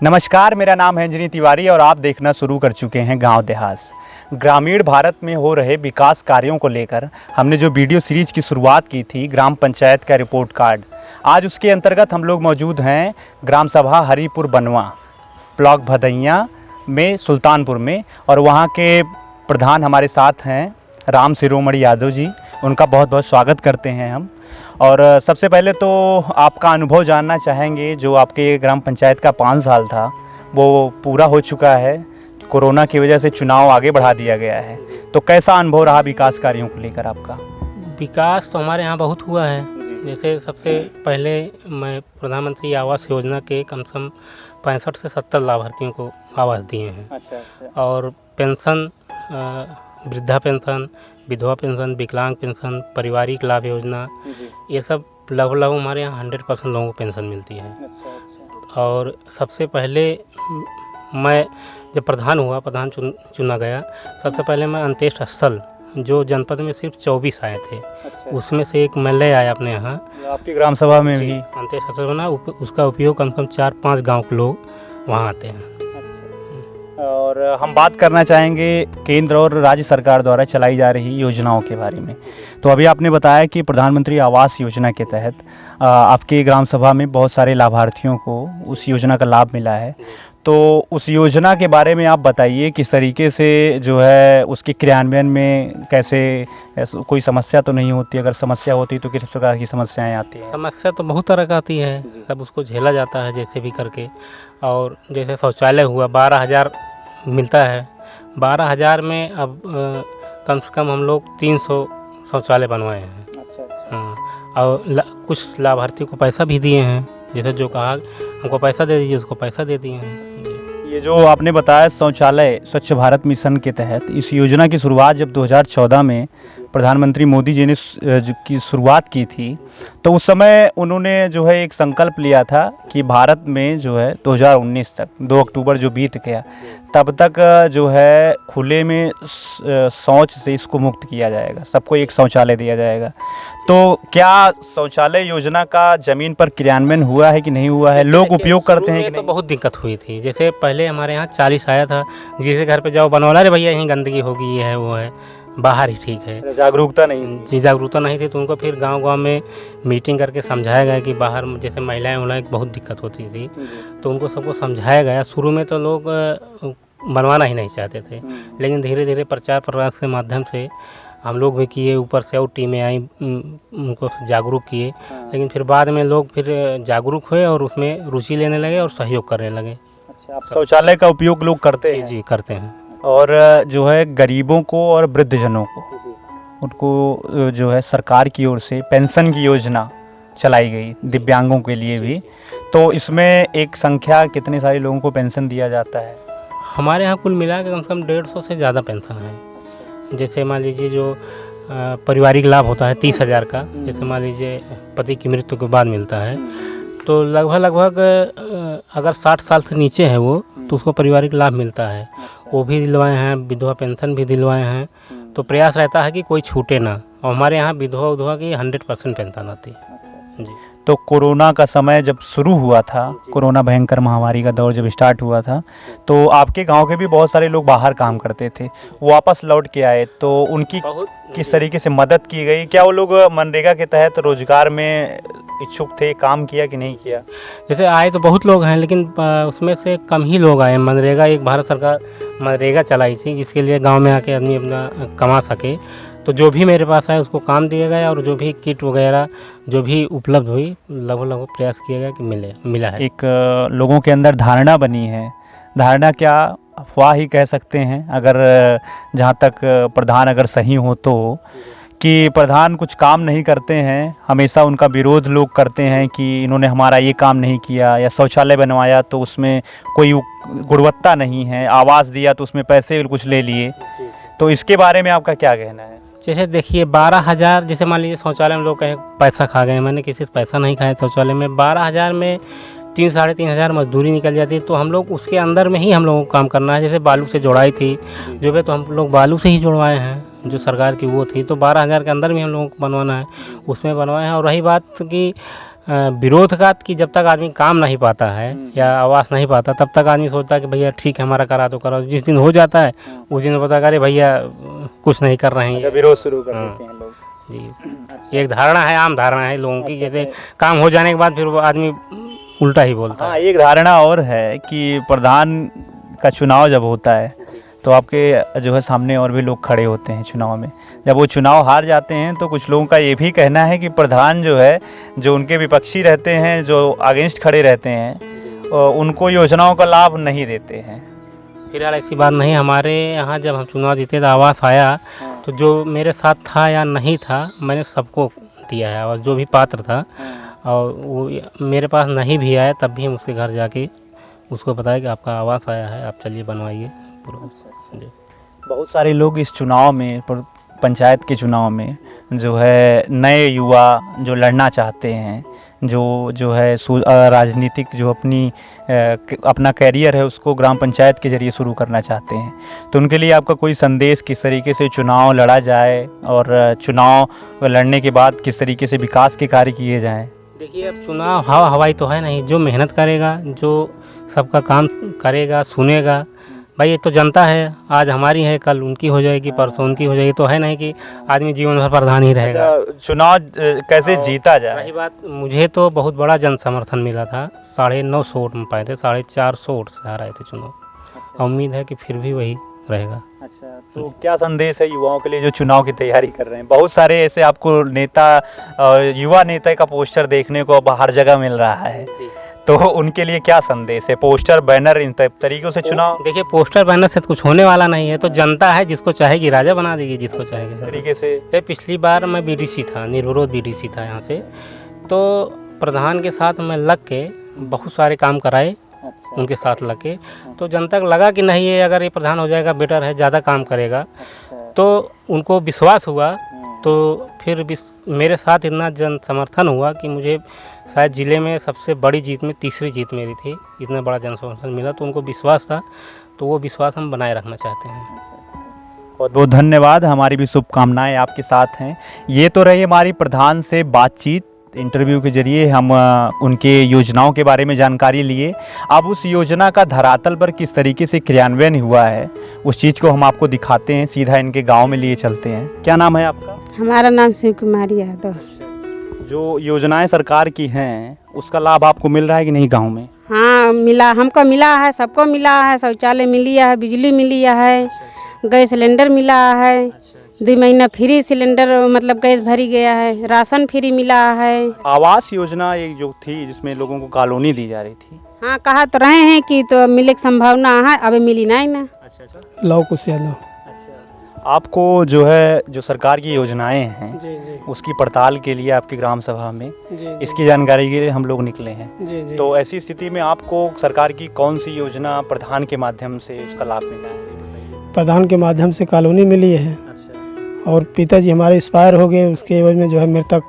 नमस्कार, मेरा नाम है अंजनी तिवारी और आप देखना शुरू कर चुके हैं गांव देहात। ग्रामीण भारत में हो रहे विकास कार्यों को लेकर हमने जो वीडियो सीरीज की शुरुआत की थी, ग्राम पंचायत का रिपोर्ट कार्ड, आज उसके अंतर्गत हम लोग मौजूद हैं ग्राम सभा हरिपुर बनवा, ब्लॉक भदैया में, सुल्तानपुर में। और वहाँ के प्रधान हमारे साथ हैं राम शिरोमणि यादव जी। उनका बहुत बहुत स्वागत करते हैं हम। और सबसे पहले तो आपका अनुभव जानना चाहेंगे। जो आपके ग्राम पंचायत का 5 साल था वो पूरा हो चुका है, कोरोना की वजह से चुनाव आगे बढ़ा दिया गया है, तो कैसा अनुभव रहा विकास कार्यों को लेकर आपका? विकास तो हमारे यहाँ बहुत हुआ है। जैसे सबसे पहले मैं प्रधानमंत्री आवास योजना के कम से कम 65 से 70 लाभार्थियों को आवास दिए हैं। अच्छा। और पेंशन, वृद्धा पेंशन, विधवा पेंशन, विकलांग पेंशन, पारिवारिक लाभ योजना, ये सब लगभग हमारे यहाँ 100% लोगों को पेंशन मिलती है। अच्छा। और सबसे पहले मैं जब प्रधान चुना गया, सबसे पहले मैं अंत्येष्टि स्थल जो जनपद में सिर्फ 24 आए थे, उसमें से एक मैं ले आया अपने यहाँ। आपकी ग्राम सभा में भी अंत्येष्टि स्थल बना, उसका उपयोग कम से कम 4-5 गाँव के लोग वहाँ आते हैं। और हम बात करना चाहेंगे केंद्र और राज्य सरकार द्वारा चलाई जा रही योजनाओं के बारे में। तो अभी आपने बताया कि प्रधानमंत्री आवास योजना के तहत आपके ग्राम सभा में बहुत सारे लाभार्थियों को उस योजना का लाभ मिला है। तो उस योजना के बारे में आप बताइए, किस तरीके से जो है उसके क्रियान्वयन में कैसे, कोई समस्या तो नहीं होती? अगर समस्या होती तो किस प्रकार की समस्याएं आती हैं? समस्या तो बहुत तरह का आती है, तब उसको झेला जाता है जैसे भी करके। और जैसे शौचालय हुआ, 12,000 मिलता है। 12,000 में अब कम से कम हम लोग 300 शौचालय बनवाए हैं। अच्छा। हाँ, और कुछ लाभार्थी को पैसा भी दिए हैं। जैसे जो कहा हमको पैसा दे दीजिए, उसको पैसा दे दिए हैं। ये जो आपने बताया शौचालय स्वच्छ भारत मिशन के तहत, इस योजना की शुरुआत जब 2014 में प्रधानमंत्री मोदी जी ने की शुरुआत की थी, तो उस समय उन्होंने जो है एक संकल्प लिया था कि भारत में जो है 2019 तक, 2 अक्टूबर जो बीत गया, तब तक जो है खुले में शौच से इसको मुक्त किया जाएगा, सबको एक शौचालय दिया जाएगा। तो क्या शौचालय योजना का ज़मीन पर क्रियान्वयन हुआ है कि नहीं हुआ है? लोग उपयोग करते हैं कि नहीं? तो बहुत दिक्कत हुई थी। जैसे पहले हमारे यहाँ 40 आया था, जिसे घर पे जाओ बनवाना, अरे भैया यहीं गंदगी होगी, ये है वो है, बाहर ही ठीक है। जागरूकता नहीं जी, जागरूकता नहीं थी। तो उनको फिर गांव-गांव में मीटिंग करके समझाया गया कि बाहर जैसे महिलाएं की बहुत दिक्कत होती थी, तो उनको सबको समझाया गया। शुरू में तो लोग बनवाना ही नहीं चाहते थे, लेकिन धीरे धीरे प्रचार प्रसार के माध्यम से हम लोग भी किए, ऊपर से और टीमें आई, उनको जागरूक किए। लेकिन फिर बाद में लोग फिर जागरूक हुए और उसमें रुचि लेने लगे और सहयोग करने लगे। अच्छा, शौचालय का उपयोग लोग करते हैं? जी, करते हैं। और जो है गरीबों को और वृद्धजनों को, उनको जो है सरकार की ओर से पेंशन की योजना चलाई गई, दिव्यांगों के लिए भी। तो इसमें एक संख्या कितने सारे लोगों को पेंशन दिया जाता है? हमारे यहाँ कुल मिला के कम से कम 150 से ज़्यादा पेंशन है। जैसे मान लीजिए जो पारिवारिक लाभ होता है 30,000 का, जैसे मान लीजिए पति की मृत्यु के बाद मिलता है, तो लगभग अगर 60 साल से नीचे है वो, तो उसको पारिवारिक लाभ मिलता है। वो भी दिलवाए हैं, विधवा पेंशन भी दिलवाए हैं। तो प्रयास रहता है कि कोई छूटे ना। और हमारे यहाँ विधवा की 100% पेंशन आती है। जी। तो कोरोना का समय जब शुरू हुआ था, कोरोना भयंकर महामारी का दौर जब स्टार्ट हुआ था, तो आपके गांव के भी बहुत सारे लोग बाहर काम करते थे, वापस लौट के आए, तो उनकी किस तरीके से मदद की गई? क्या वो लोग मनरेगा के तहत रोजगार में इच्छुक थे, काम किया कि नहीं किया? जैसे आए तो बहुत लोग हैं, लेकिन उसमें से कम ही लोग आए। मनरेगा, एक भारत सरकार मनरेगा चलाई थी, जिसके लिए गांव में आके आदमी अपना कमा सके। तो जो भी मेरे पास आया उसको काम दिया गया, और जो भी किट वगैरह जो भी उपलब्ध हुई, लगभग प्रयास किया गया कि मिला है। एक लोगों के अंदर धारणा बनी है, धारणा क्या, अफवाह ही कह सकते हैं अगर जहाँ तक प्रधान अगर सही हो तो, कि प्रधान कुछ काम नहीं करते हैं, हमेशा उनका विरोध लोग करते हैं कि इन्होंने हमारा ये काम नहीं किया, या शौचालय बनवाया तो उसमें कोई गुणवत्ता नहीं है, आवास दिया तो उसमें पैसे कुछ ले लिए। तो इसके बारे में आपका क्या कहना है? जैसे देखिए 12,000, जैसे मान लीजिए शौचालय में लोग कहें पैसा खा गए, मैंने किसी से पैसा नहीं खाया। शौचालय में 12,000 में 3-3,500 मजदूरी निकल जाती है। तो हम लोग उसके अंदर में ही हम लोगों को काम करना है। जैसे बालू से जोड़ाई थी जो भी, तो हम लोग बालू से ही जुड़वाए हैं, जो सरकार की वो थी। तो 12,000 के अंदर में हम लोगों को बनवाना है, उसमें बनवाए हैं। और रही बात कि विरोध का कि जब तक आदमी काम नहीं पाता है या आवास नहीं पाता तब तक आदमी सोचता है कि भैया ठीक है हमारा करा दो करा दो। जिस दिन हो जाता है उस दिन पता अरे भैया कुछ नहीं कर रहे हैं, विरोध शुरू कर हाँ। देते हैं लोग। जी। एक धारणा है, आम धारणा है लोगों की, जैसे काम हो जाने के बाद फिर वो आदमी उल्टा ही बोलता हाँ, है। एक धारणा और है कि प्रधान का चुनाव जब होता है तो आपके जो है सामने और भी लोग खड़े होते हैं चुनाव में। जब वो चुनाव हार जाते हैं तो कुछ लोगों का ये भी कहना है कि प्रधान जो है, जो उनके विपक्षी रहते हैं, जो अगेंस्ट खड़े रहते हैं, उनको योजनाओं का लाभ नहीं देते हैं। फिलहाल ऐसी बात नहीं, हमारे यहाँ जब हम चुनाव जीते तो आवास आया तो जो मेरे साथ था या नहीं था मैंने सबको दिया है, और जो भी पात्र था और वो मेरे पास नहीं भी आया तब भी हम उसके घर जाके उसको बताया कि आपका आवास आया है, आप चलिए बनवाइए पूरा। जी। बहुत सारे लोग इस चुनाव में, पंचायत के चुनाव में जो है नए युवा जो लड़ना चाहते हैं, जो है राजनीतिक जो अपना कैरियर है उसको ग्राम पंचायत के जरिए शुरू करना चाहते हैं, तो उनके लिए आपका कोई संदेश किस तरीके से चुनाव लड़ा जाए और चुनाव लड़ने के बाद किस तरीके से विकास के कार्य किए जाएं? देखिए, अब चुनाव हवा हवाई तो है नहीं, जो मेहनत करेगा, जो सबका काम करेगा, सुनेगा, भाई ये तो जनता है, आज हमारी है कल उनकी हो जाएगी, परसों उनकी हो जाएगी, तो है नहीं कि आदमी जीवन भर प्रधान ही रहेगा। चुनाव कैसे जीता जाए? रही बात, मुझे तो बहुत बड़ा जन समर्थन मिला था, 950 वोट में पाए थे, 450 वोट से हारे थे चुनाव। उम्मीद है कि फिर भी वही रहेगा। अच्छा, तो क्या संदेश है युवाओं के लिए जो चुनाव की तैयारी कर रहे हैं? बहुत सारे ऐसे आपको नेता, युवा नेता का पोस्टर देखने को अब हर जगह मिल रहा है, तो उनके लिए क्या संदेश है? पोस्टर, बैनर, इन तरीकों से चुनाव? देखिए, पोस्टर बैनर से कुछ होने वाला नहीं है, तो जनता है, जिसको चाहेगी राजा बना देगी, जिसको चाहेगी तरीके से। पिछली बार मैं बीडीसी था, निर्विरोध बीडीसी था यहाँ से, तो प्रधान के साथ मैं लग के बहुत सारे काम कराए। अच्छा। उनके साथ लग के तो जनता को लगा कि नहीं, ये अगर ये प्रधान हो जाएगा बेटर है, ज़्यादा काम करेगा। अच्छा। तो उनको विश्वास हुआ, तो फिर मेरे साथ इतना जन समर्थन हुआ कि मुझे शायद ज़िले में सबसे बड़ी जीत में तीसरी जीत मेरी थी, इतना बड़ा जन समर्थन मिला, तो उनको विश्वास था, तो वो विश्वास हम बनाए रखना चाहते हैं। बहुत बहुत धन्यवाद, हमारी भी शुभकामनाएं आपके साथ हैं। ये तो रही हमारी प्रधान से बातचीत, इंटरव्यू के जरिए हम उनके योजनाओं के बारे में जानकारी लिए। अब उस योजना का धरातल पर किस तरीके से क्रियान्वयन हुआ है उस चीज़ को हम आपको दिखाते हैं, सीधा इनके गांव में लिए चलते हैं। क्या नाम है आपका? हमारा नाम शिव कुमारी यादव। जो योजनाएं सरकार की हैं उसका लाभ आपको मिल रहा है कि नहीं गाँव में? हाँ मिला, हमको मिला है, सबको मिला है, शौचालय मिली है, बिजली मिली है, गैस सिलेंडर मिला है, 2 महीना फ्री सिलेंडर मतलब गैस भरी गया है, राशन फ्री मिला है। आवास योजना एक जो थी जिसमें लोगों को कॉलोनी दी जा रही थी, हाँ कहा तो रहे हैं कि तो मिले की संभावना है, अभी मिली नहीं ना। अच्छा। लव कुछ यादव। अच्छा, आपको जो है जो सरकार की योजनाएं हैं जी जी उसकी पड़ताल के लिए आपकी ग्राम सभा में जी इसकी जानकारी के लिए हम लोग निकले हैं। जी जी। तो ऐसी स्थिति में आपको सरकार की कौन सी योजना प्रधान के माध्यम से उसका लाभ मिला है? प्रधान के माध्यम से कॉलोनी मिली है, अच्छा। और पिताजी हमारे एक्सपायर हो गए, उसके एवज में जो है मृतक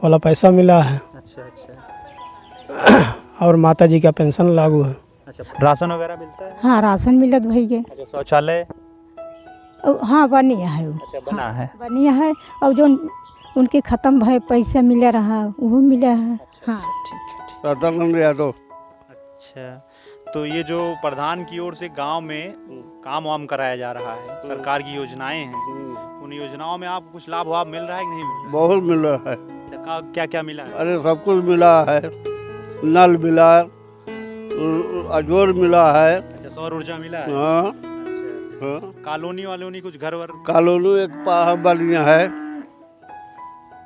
वाला पैसा मिला है। अच्छा अच्छा। और माताजी का पेंशन लागू है। अच्छा, राशन वगैरह मिलता है? हाँ राशन मिलत भैया। अच्छा, शौचालय? हाँ बनिया है वो। अच्छा, बना है। बनिया है, और जो उनके ख़त्म भय पैसा मिला रहा वो मिला है। हाँ ठीक है, ठीक। यादव। अच्छा, तो ये जो प्रधान की ओर से गांव में काम वाम कराया जा रहा है, सरकार की योजनाएं हैं, उन योजनाओं में आपको कुछ लाभ वाभ मिल रहा है कि नहीं? बहुत मिला है। क्या क्या मिला है? अरे सब कुछ मिला है, नल मिला, अजोर मिला है। अच्छा, सौर ऊर्जा मिला है। हाँ अच्छा। हाँ। कॉलोनी वालोनी कुछ घर वर? कॉलोनी एक बढ़िया है।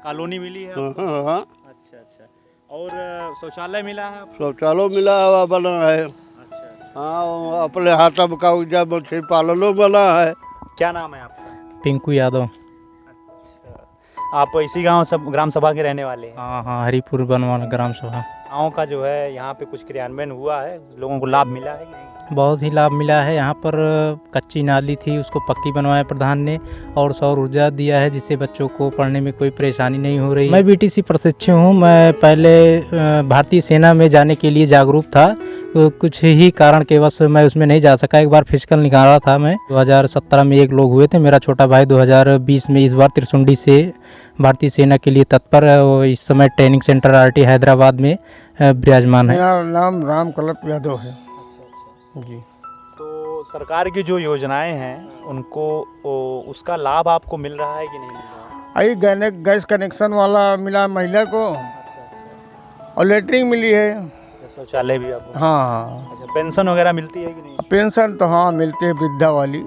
कॉलोनी मिली है? हाँ हाँ। अच्छा अच्छा। और शौचालय मिला है? शौचालय मिला है, बना है। अच्छा। हाँ, अपने हाथ का उजा मछली पालनो बना है। क्या नाम है आपका? पिंकू यादव। अच्छा, आप इसी गांव सब ग्राम सभा के रहने वाले हैं? हाँ हाँ, हरिपुर बनवाल ग्राम सभा। गाँव का जो है यहाँ पे कुछ क्रियान्वयन हुआ है, लोगों को लाभ मिला है कि नहीं? बहुत ही लाभ मिला है। यहाँ पर कच्ची नाली थी, उसको पक्की बनवाया प्रधान ने, और सौर ऊर्जा दिया है, जिससे बच्चों को पढ़ने में कोई परेशानी नहीं हो रही। मैं बीटीसी प्रशिक्षु हूँ। मैं पहले भारतीय सेना में जाने के लिए जागरूक था, तो कुछ ही कारण के वश मैं उसमें नहीं जा सका। एक बार फिजिकल निकाला था मैं, 2017 में एक लोग हुए थे। मेरा छोटा भाई 2020 में इस बार त्रिशुंडी से भारतीय सेना के लिए तत्पर है। वो इस समय ट्रेनिंग सेंटर आरटी हैदराबाद में विराजमान है। मेरा नाम राम कल्प यादव है जी। तो सरकार की जो योजनाएं हैं उनको उसका लाभ आपको मिल रहा है कि नहीं मिल रहा है? आई गैस कनेक्शन वाला मिला महिला को, और लेटरिन मिली है। शौचालय भी आपको? हाँ हाँ। अच्छा, पेंशन वगैरह मिलती है कि नहीं? पेंशन तो हाँ मिलती है, वृद्धा वाली।